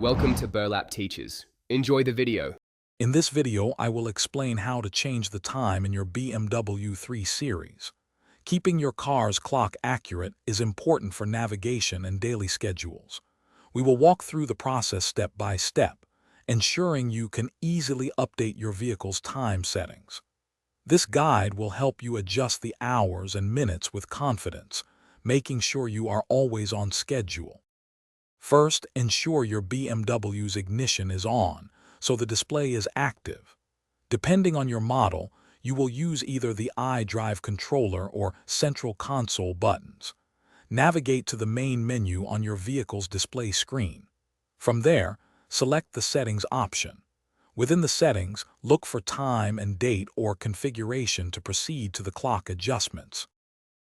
Welcome to Burlap Teachers. Enjoy the video. In this video, I will explain how to change the time in your BMW 3 Series. Keeping your car's clock accurate is important for navigation and daily schedules. We will walk through the process step by step, ensuring you can easily update your vehicle's time settings. This guide will help you adjust the hours and minutes with confidence, making sure you are always on schedule. First, ensure your BMW's ignition is on, so the display is active. Depending on your model, you will use either the iDrive controller or central console buttons. Navigate to the main menu on your vehicle's display screen. From there, select the Settings option. Within the settings, look for time and date or configuration to proceed to the clock adjustments.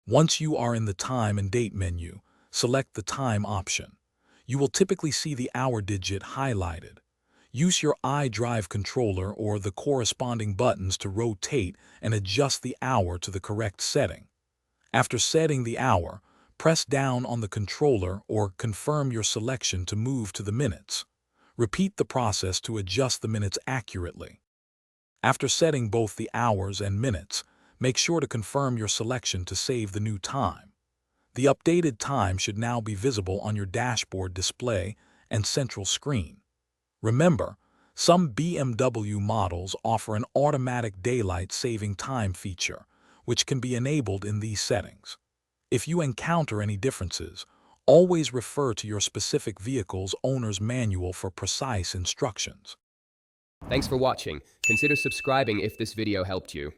Once you are in the Time and Date menu, select the Time option. You will typically see the hour digit highlighted. Use your iDrive controller or the corresponding buttons to rotate and adjust the hour to the correct setting. After setting the hour, press down on the controller or confirm your selection to move to the minutes. Repeat the process to adjust the minutes accurately. After setting both the hours and minutes, make sure to confirm your selection to save the new time. The updated time should now be visible on your dashboard display and central screen. Remember, some BMW models offer an automatic daylight saving time feature, which can be enabled in these settings. If you encounter any differences, always refer to your specific vehicle's owner's manual for precise instructions. Thanks for watching. Consider subscribing if this video helped you.